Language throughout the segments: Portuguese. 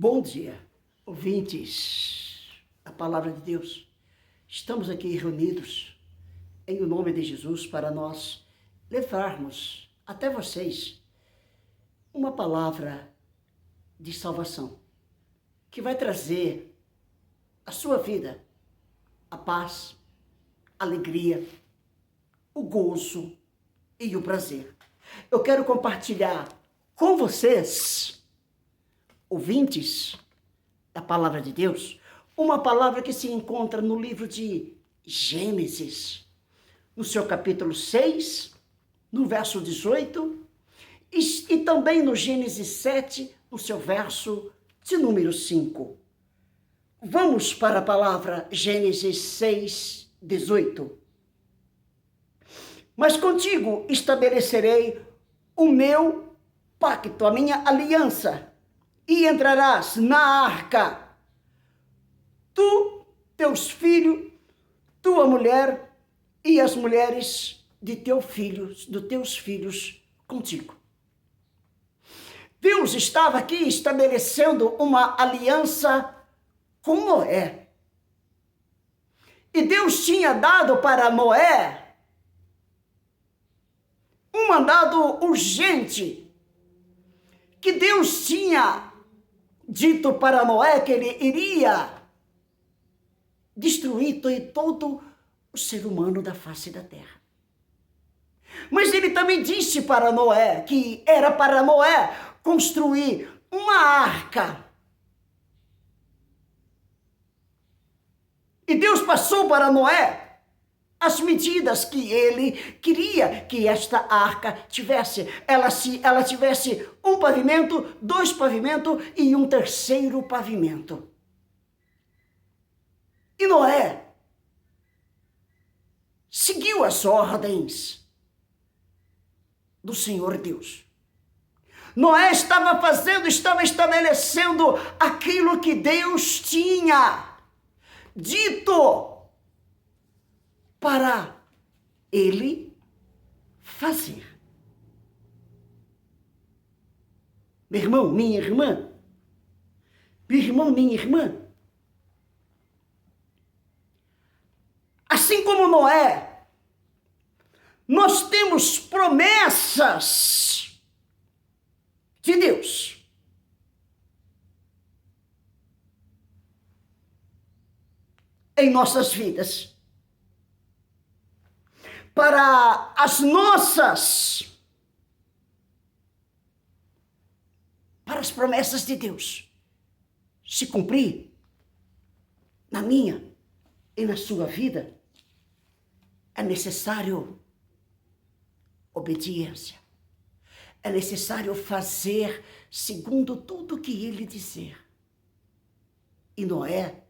Bom dia, ouvintes da Palavra de Deus. Estamos aqui reunidos em o nome de Jesus para nós levarmos até vocês uma palavra de salvação que vai trazer à sua vida a paz, a alegria, o gozo e o prazer. Eu quero compartilhar com vocês, ouvintes da Palavra de Deus, uma palavra que se encontra no livro de Gênesis, no seu capítulo 6, no verso 18, e também no Gênesis 7, no seu verso de número 5. Vamos para a palavra Gênesis 6, 18. Mas contigo estabelecerei o meu pacto, a minha aliança, e entrarás na arca, tu, teus filhos, tua mulher e as mulheres de teus filhos contigo. Deus estava aqui estabelecendo uma aliança com Noé. E Deus tinha dado para Noé um mandado urgente, que Deus tinha dito para Noé que ele iria destruir todo o ser humano da face da terra. Mas ele também disse para Noé que era para Noé construir uma arca. E Deus passou para Noé as medidas que ele queria que esta arca tivesse. Ela tivesse um pavimento, 2 pavimentos e um terceiro pavimento. E Noé seguiu as ordens do Senhor Deus. Noé estava estabelecendo aquilo que Deus tinha dito para ele fazer. Meu irmão, minha irmã, meu irmão, minha irmã, assim como Noé, nós temos promessas de Deus. Em nossas vidas. Para as promessas de Deus se cumprir na minha e na sua vida, é necessário obediência. É necessário fazer segundo tudo que ele dizer. E Noé,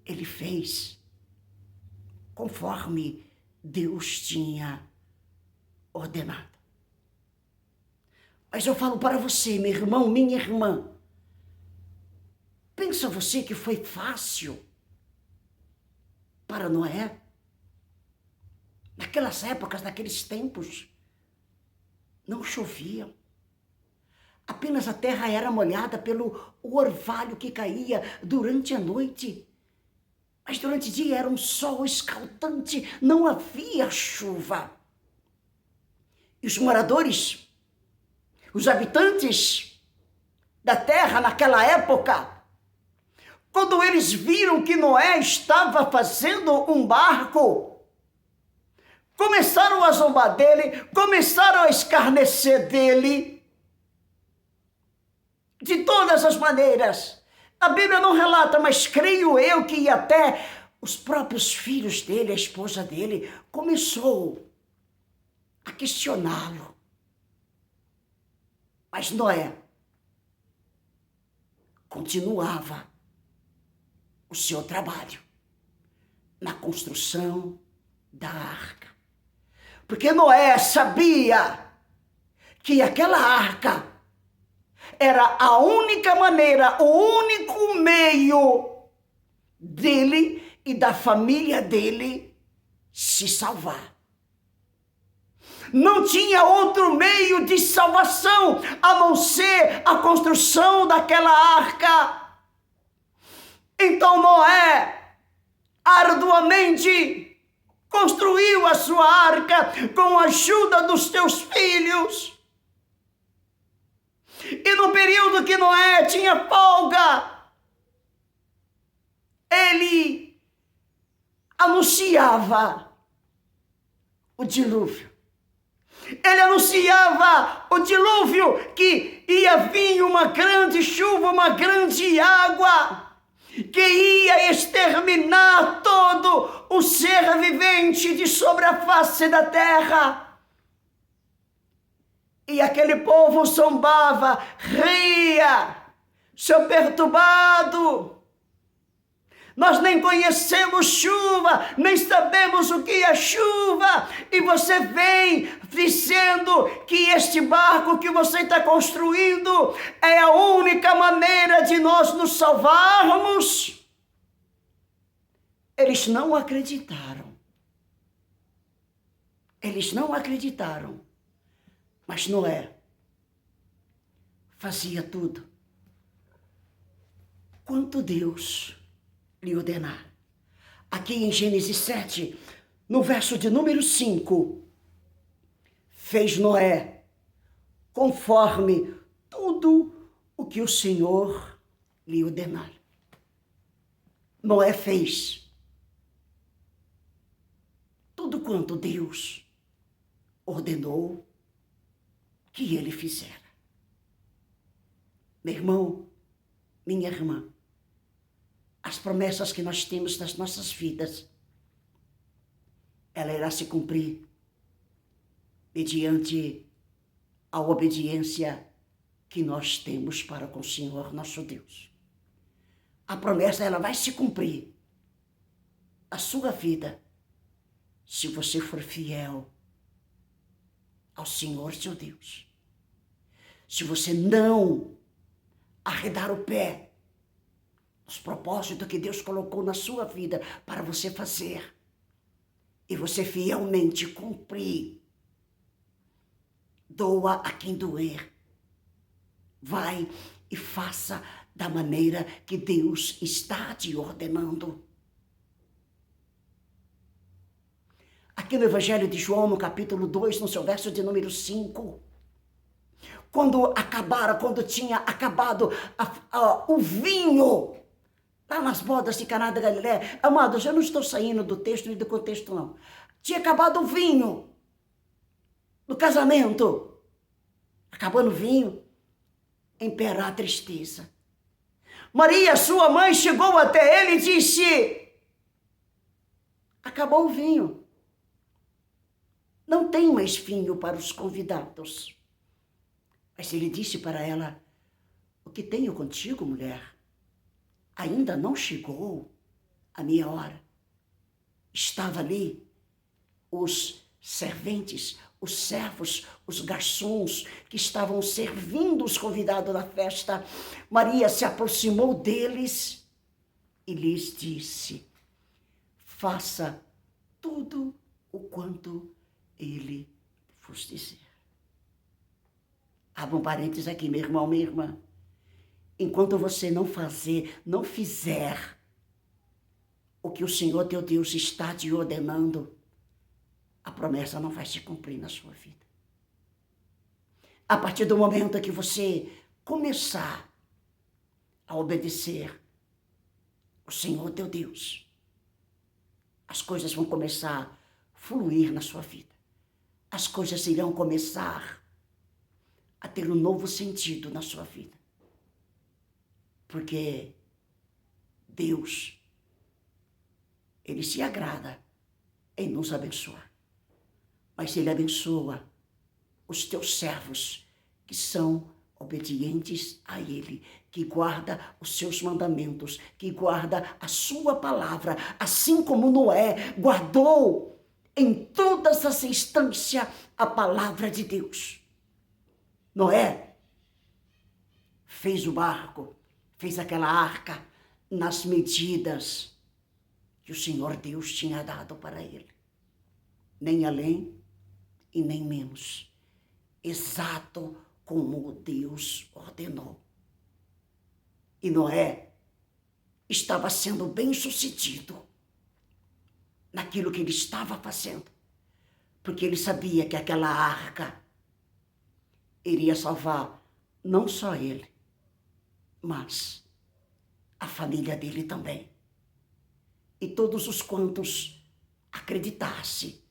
ele fez conforme Deus tinha ordenado. Mas eu falo para você, meu irmão, minha irmã, pensa você que foi fácil para Noé? Naquelas épocas, naqueles tempos, não chovia. Apenas a terra era molhada pelo orvalho que caía durante a noite. Mas durante o dia era um sol escaldante, não havia chuva. E os moradores, os habitantes da terra naquela época, quando eles viram que Noé estava fazendo um barco, começaram a zombar dele, começaram a escarnecer dele, de todas as maneiras. A Bíblia não relata, mas creio eu que até os próprios filhos dele, a esposa dele, começou a questioná-lo. Mas Noé continuava o seu trabalho na construção da arca. Porque Noé sabia que aquela arca era a única maneira, o único meio dele e da família dele se salvar. não tinha outro meio de salvação a não ser a construção daquela arca. Então Noé arduamente construiu a sua arca com a ajuda dos seus filhos. E no período que Noé tinha folga, ele anunciava o dilúvio. Ele anunciava o dilúvio, que ia vir uma grande chuva, uma grande água, que ia exterminar todo o ser vivente de sobre a face da terra. E aquele povo zombava, ria, seu perturbado. Nós nem conhecemos chuva, nem sabemos o que é chuva. E você vem dizendo que este barco que você está construindo é a única maneira de nós nos salvarmos. Eles não acreditaram. Eles não acreditaram. Mas Noé fazia tudo quanto Deus lhe ordenar. Aqui em Gênesis 7, no verso de número 5, fez Noé conforme tudo o que o Senhor lhe ordenar. Noé fez tudo quanto Deus ordenou que ele fizera. Meu irmão, minha irmã, as promessas que nós temos nas nossas vidas, ela irá se cumprir mediante a obediência que nós temos para com o Senhor nosso Deus. A promessa, ela vai se cumprir a sua vida se você for fiel ao Senhor seu Deus. Se você não arredar o pé nos propósitos que Deus colocou na sua vida para você fazer, e você fielmente cumprir, doa a quem doer, vai e faça da maneira que Deus está te ordenando. Aqui no Evangelho de João, no capítulo 2, no seu verso de número 5, quando tinha acabado o vinho, lá nas bodas de Caná da Galileia, amados, eu não estou saindo do texto e do contexto, não. Tinha acabado o vinho no casamento. Acabando o vinho, imperar a tristeza. Maria, sua mãe, chegou até ele e disse: acabou o vinho. Não tem mais vinho para os convidados. Mas ele disse para ela: o que tenho contigo, mulher? Ainda não chegou a minha hora. Estava ali os serventes, os servos, os garçons que estavam servindo os convidados da festa. Maria se aproximou deles e lhes disse: faça tudo o quanto ele vos dizer. Abra um parênteses aqui, meu irmão, minha irmã. Enquanto você não fizer o que o Senhor teu Deus está te ordenando, a promessa não vai se cumprir na sua vida. A partir do momento que você começar a obedecer o Senhor teu Deus, as coisas vão começar a fluir na sua vida. As coisas irão começar a ter um novo sentido na sua vida. Porque Deus, Ele se agrada em nos abençoar. Mas Ele abençoa os teus servos que são obedientes a Ele, que guarda os seus mandamentos, que guarda a sua palavra, assim como Noé guardou em todas as instâncias a palavra de Deus. Noé fez o barco, fez aquela arca nas medidas que o Senhor Deus tinha dado para ele. Nem além e nem menos, exato como Deus ordenou. E Noé estava sendo bem-sucedido naquilo que ele estava fazendo, porque ele sabia que aquela arca iria salvar não só ele, mas a família dele também. E todos os quantos acreditassem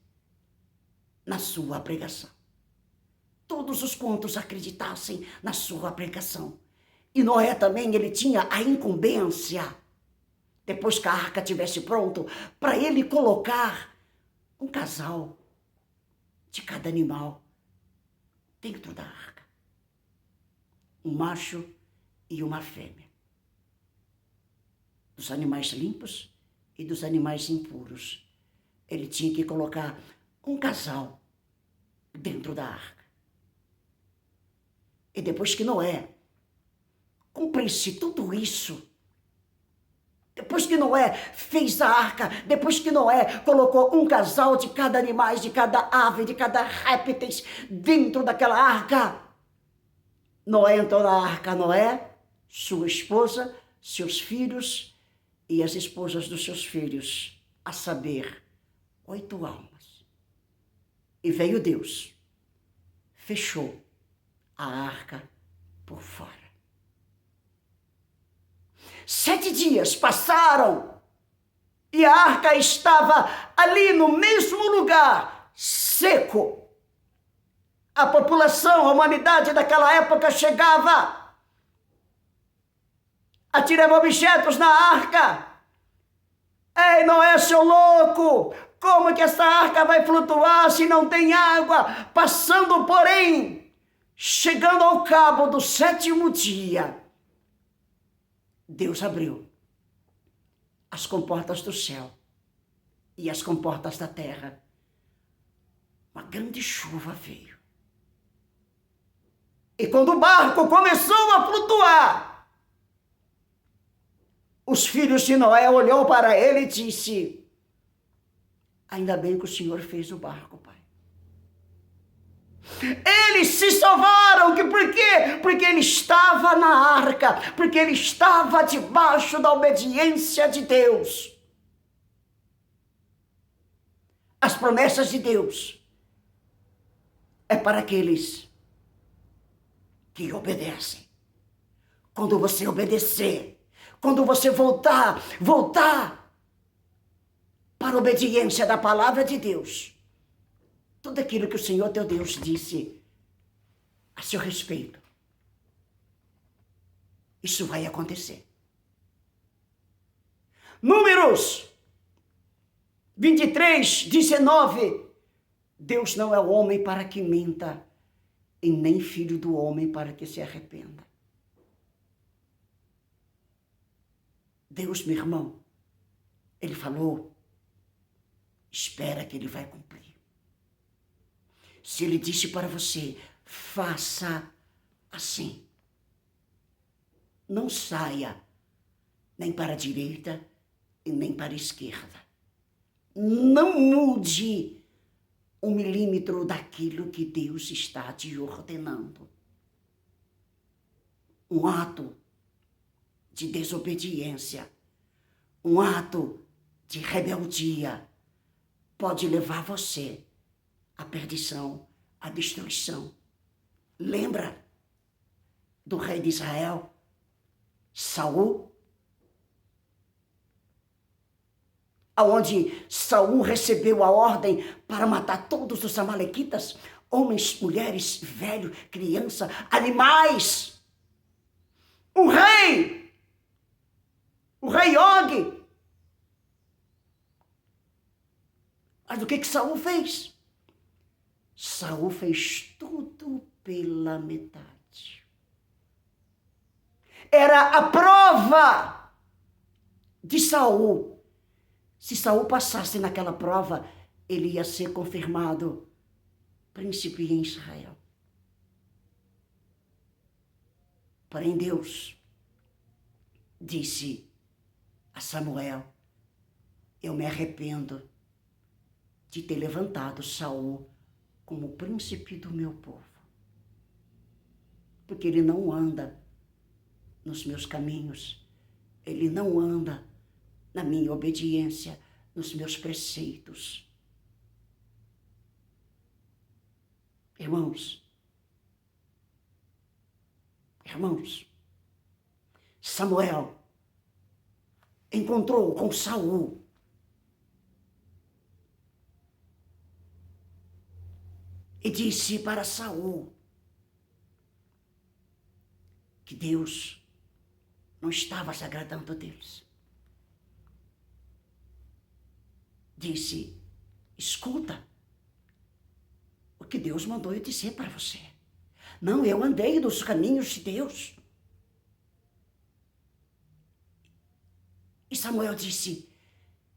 na sua pregação. Todos os quantos acreditassem na sua pregação. E Noé também, ele tinha a incumbência, depois que a arca estivesse pronto, para ele colocar um casal de cada animal dentro da arca. Um macho e uma fêmea. Dos animais limpos e dos animais impuros. Ele tinha que colocar um casal dentro da arca. E depois que Noé cumprisse tudo isso, depois que Noé fez a arca, depois que Noé colocou um casal de cada animal, de cada ave, de cada réptil dentro daquela arca, Noé entrou na arca, Noé, sua esposa, seus filhos e as esposas dos seus filhos, a saber, 8 almas. E veio Deus, fechou a arca por fora. 7 dias passaram e a arca estava ali no mesmo lugar, seco. A população, a humanidade daquela época chegava, atirava objetos na arca. Ei, Noé, seu louco! Como que essa arca vai flutuar se não tem água? Passando, porém, chegando ao cabo do 7º dia, Deus abriu as comportas do céu e as comportas da terra. Uma grande chuva veio. E quando o barco começou a flutuar, os filhos de Noé olhou para ele e disse: ainda bem que o Senhor fez o barco, pai. Eles se salvaram, por quê? Porque ele estava na arca, porque ele estava debaixo da obediência de Deus. As promessas de Deus é para aqueles que obedecem. Quando você obedecer, quando você voltar para a obediência da palavra de Deus, tudo aquilo que o Senhor teu Deus disse a seu respeito, isso vai acontecer. Números 23:19. Deus não é homem para que minta, e nem filho do homem para que se arrependa. Deus, meu irmão, ele falou, espera que ele vai cumprir. Se ele disse para você, faça assim. Não saia nem para a direita e nem para a esquerda. Não mude 1 milímetro daquilo que Deus está te ordenando. Um ato de desobediência, um ato de rebeldia pode levar você à perdição, à destruição. Lembra do rei de Israel, Saul? Aonde Saul recebeu a ordem para matar todos os amalequitas, homens, mulheres, velho, criança, animais. O rei Og. Mas o que Saul fez? Saul fez tudo pela metade. Era a prova de Saul. Se Saul passasse naquela prova, ele ia ser confirmado príncipe em Israel. Porém, Deus disse a Samuel, eu me arrependo de ter levantado Saul como o príncipe do meu povo. Porque ele não anda nos meus caminhos, ele não anda na minha obediência, nos meus preceitos. Irmãos, Samuel encontrou com Saul e disse para Saul que Deus não estava se agradando deles. Disse: escuta o que Deus mandou eu dizer para você. Não, eu andei nos caminhos de Deus. E Samuel disse: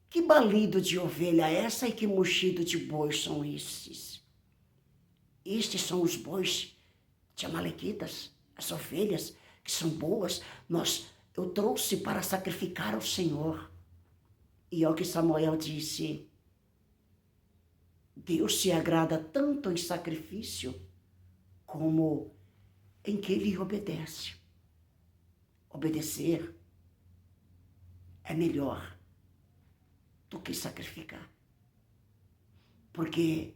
que balido de ovelha é essa e que mugido de bois são estes? Estes são os bois de amalequitas, as ovelhas que são boas, eu trouxe para sacrificar ao Senhor. E é o que Samuel disse: Deus se agrada tanto em sacrifício como em que ele obedece. Obedecer é melhor do que sacrificar. Porque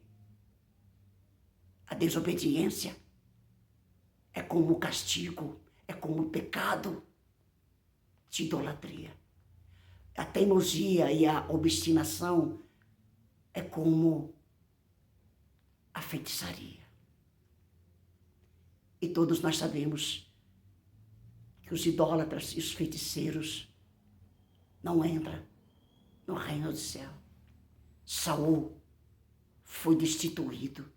a desobediência é como o castigo, é como o pecado de idolatria. A teimosia e a obstinação é como a feitiçaria. E todos nós sabemos que os idólatras e os feiticeiros não entram no reino do céu. Saul foi destituído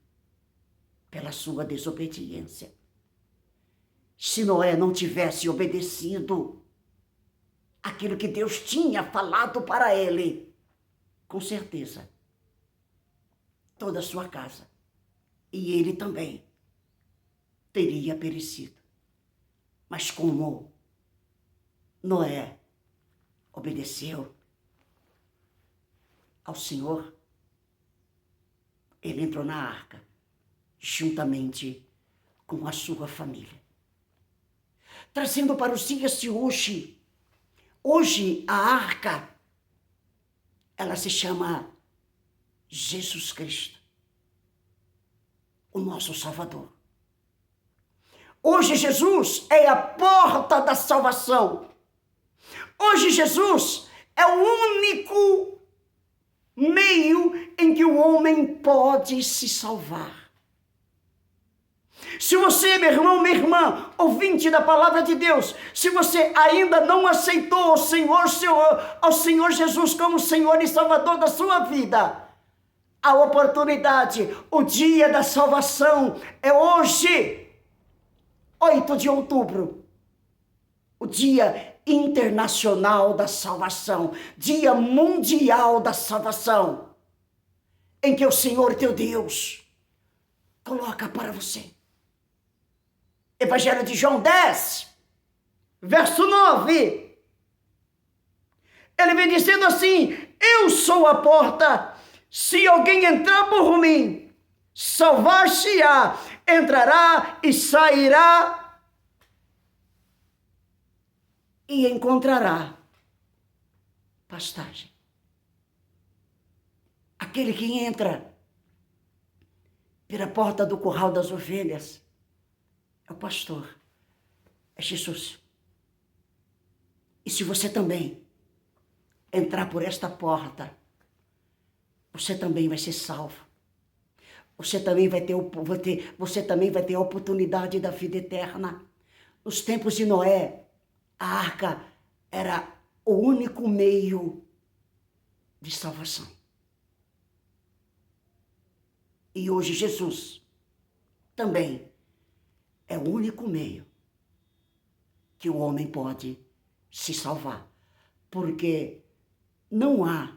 pela sua desobediência. Se Noé não tivesse obedecido aquilo que Deus tinha falado para ele, com certeza, toda a sua casa e ele também teria perecido. Mas como Noé obedeceu ao Senhor, ele entrou na arca juntamente com a sua família. Trazendo para os dias de hoje, a arca, ela se chama Jesus Cristo, o nosso Salvador. Hoje Jesus é a porta da salvação. Hoje Jesus é o único meio em que o homem pode se salvar. Se você, meu irmão, minha irmã, ouvinte da palavra de Deus, se você ainda não aceitou ao Senhor Jesus como Senhor e Salvador da sua vida, a oportunidade, o dia da salvação é hoje, 8 de outubro, o Dia Internacional da Salvação, Dia Mundial da Salvação, em que o Senhor teu Deus coloca para você. Evangelho de João 10, verso 9. Ele vem dizendo assim: eu sou a porta, se alguém entrar por mim, salvar-se-á, entrará e sairá e encontrará pastagem. Aquele que entra pela porta do curral das ovelhas é o pastor, é Jesus. E se você também entrar por esta porta, você também vai ser salvo. Você também vai ter a oportunidade da vida eterna. Nos tempos de Noé, a arca era o único meio de salvação. E hoje Jesus também é o único meio que o homem pode se salvar. Porque não há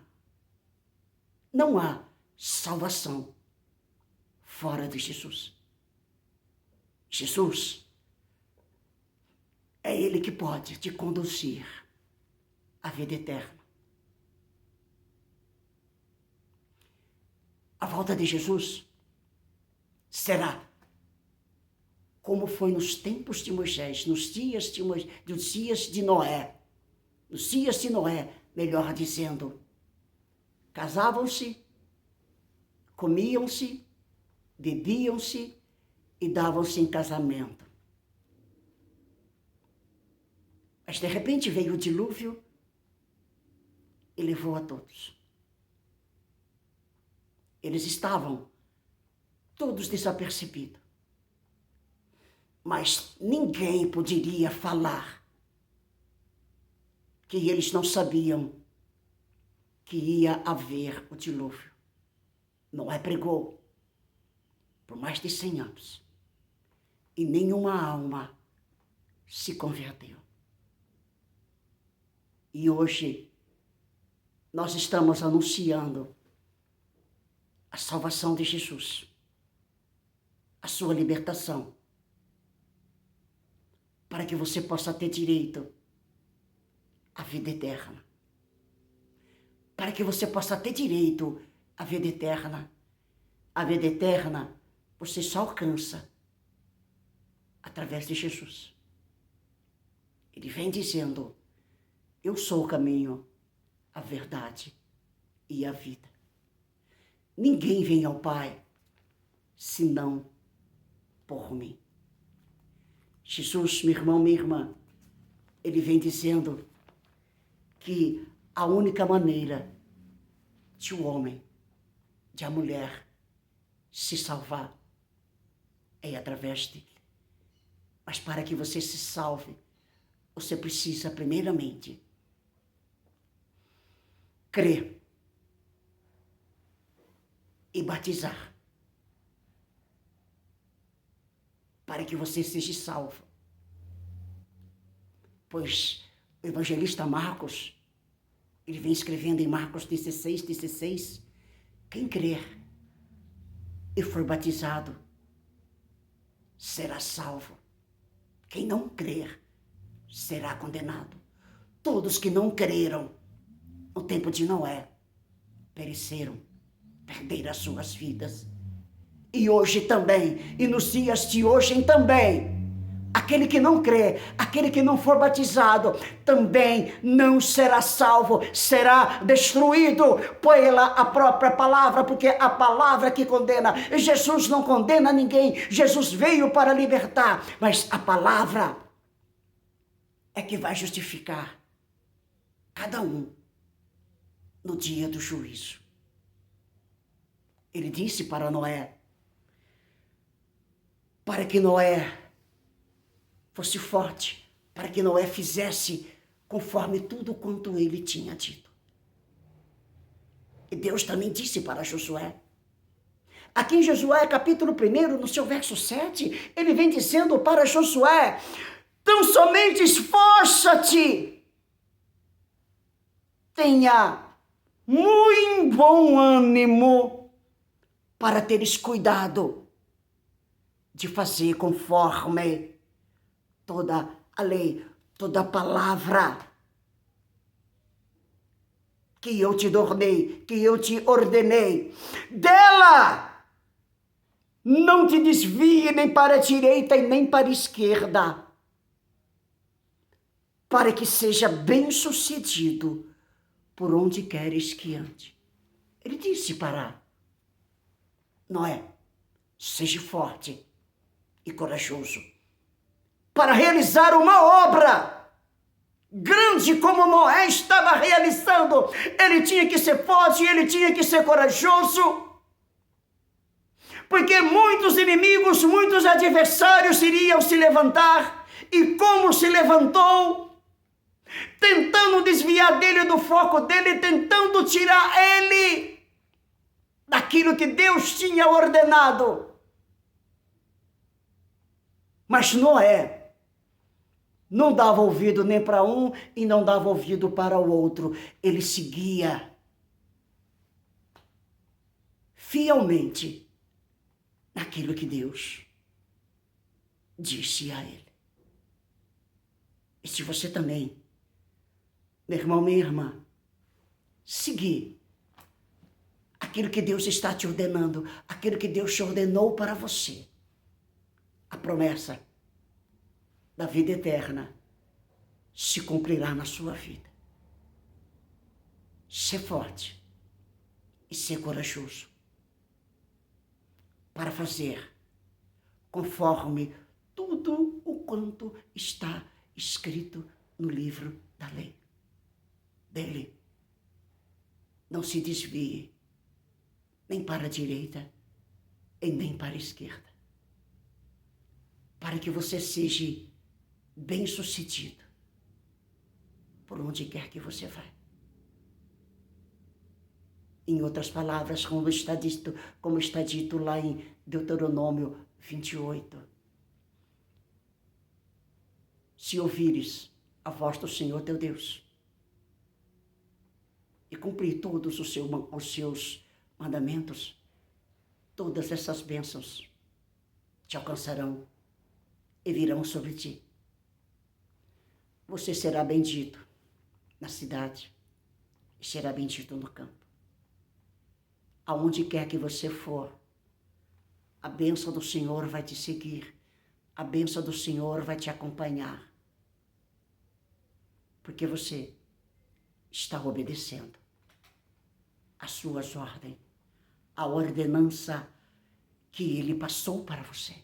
salvação fora de Jesus. Jesus é Ele que pode te conduzir à vida eterna. A volta de Jesus será como foi nos tempos de Moisés, nos dias de Noé. Nos dias de Noé, melhor dizendo, casavam-se, comiam-se, bebiam-se e davam-se em casamento. Mas de repente veio o dilúvio e levou a todos. Eles estavam todos desapercebidos. Mas ninguém poderia falar que eles não sabiam que ia haver o dilúvio. Noé pregou por mais de 100 anos e nenhuma alma se converteu. E hoje nós estamos anunciando a salvação de Jesus, a sua libertação, para que você possa ter direito à vida eterna. Para que você possa ter direito à vida eterna. A vida eterna você só alcança através de Jesus. Ele vem dizendo, eu sou o caminho, a verdade e a vida. Ninguém vem ao Pai senão por mim. Jesus, meu irmão, minha irmã, ele vem dizendo que a única maneira de o homem, de a mulher se salvar é através dele. Mas para que você se salve, você precisa primeiramente crer e batizar, para que você seja salvo. Pois o evangelista Marcos, ele vem escrevendo em Marcos 16, quem crer e for batizado será salvo. Quem não crer será condenado. Todos que não creram no tempo de Noé pereceram, perderam as suas vidas. E hoje também, e nos dias de hoje também, aquele que não crê, aquele que não for batizado, também não será salvo, será destruído pela a própria palavra, porque a palavra que condena. Jesus não condena ninguém, Jesus veio para libertar, mas a palavra é que vai justificar cada um no dia do juízo. Ele disse para Noé, para que Noé fosse forte, para que Noé fizesse conforme tudo quanto ele tinha dito. E Deus também disse para Josué, aqui em Josué capítulo 1, no seu verso 7, ele vem dizendo para Josué, tão somente esforça-te, tenha muito bom ânimo para teres cuidado de fazer conforme toda a lei, toda a palavra que eu te ordenei, que eu te ordenei. Dela não te desvie nem para a direita e nem para a esquerda, para que seja bem-sucedido por onde queres que ande. Ele disse para Noé, seja forte e corajoso para realizar uma obra grande como Noé estava realizando. Ele tinha que ser forte, ele tinha que ser corajoso, porque muitos inimigos, muitos adversários iriam se levantar, e como se levantou, tentando desviar dele do foco dele, tentando tirar ele daquilo que Deus tinha ordenado. Mas Noé não dava ouvido nem para um e não dava ouvido para o outro. Ele seguia fielmente naquilo que Deus disse a ele. E se você também, meu irmão, minha irmã, seguir aquilo que Deus está te ordenando, aquilo que Deus te ordenou para você. A promessa da vida eterna se cumprirá na sua vida. Ser forte e ser corajoso para fazer conforme tudo o quanto está escrito no livro da lei dele. Não se desvie nem para a direita e nem para a esquerda, para que você seja bem-sucedido por onde quer que você vá. Em outras palavras, como está dito lá em Deuteronômio 28. Se ouvires a voz do Senhor teu Deus e cumprir todos os seus mandamentos, todas essas bênçãos te alcançarão e virão sobre ti. Você será bendito na cidade e será bendito no campo. Aonde quer que você for, a bênção do Senhor vai te seguir, a bênção do Senhor vai te acompanhar, porque você está obedecendo as suas ordens, a ordenança que Ele passou para você.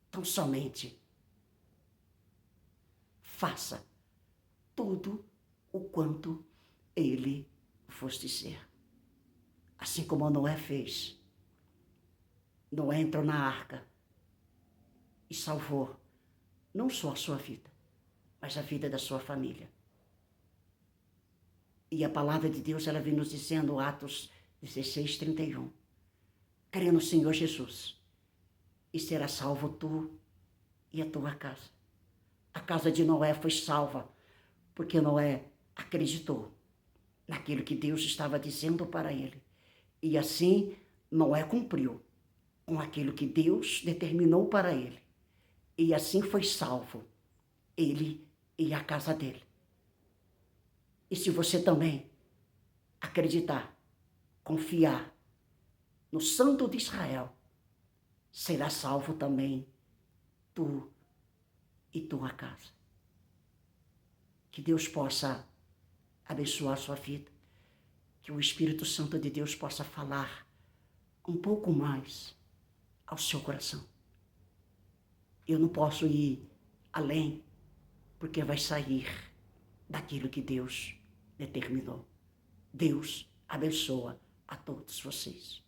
Então, somente faça tudo o quanto Ele vos disser. Assim como Noé fez. Noé entrou na arca e salvou não só a sua vida, mas a vida da sua família. E a palavra de Deus, ela vem nos dizendo, Atos 16, 31. Crê no Senhor Jesus e será salvo tu e a tua casa. A casa de Noé foi salva porque Noé acreditou naquilo que Deus estava dizendo para ele. E assim, Noé cumpriu com aquilo que Deus determinou para ele. E assim foi salvo, ele e a casa dele. E se você também acreditar, confiar no Santo de Israel, será salvo também tu e tua casa. Que Deus possa abençoar a sua vida. Que o Espírito Santo de Deus possa falar um pouco mais ao seu coração. Eu não posso ir além, porque vai sair daquilo que Deus determinou. Deus abençoa a todos vocês.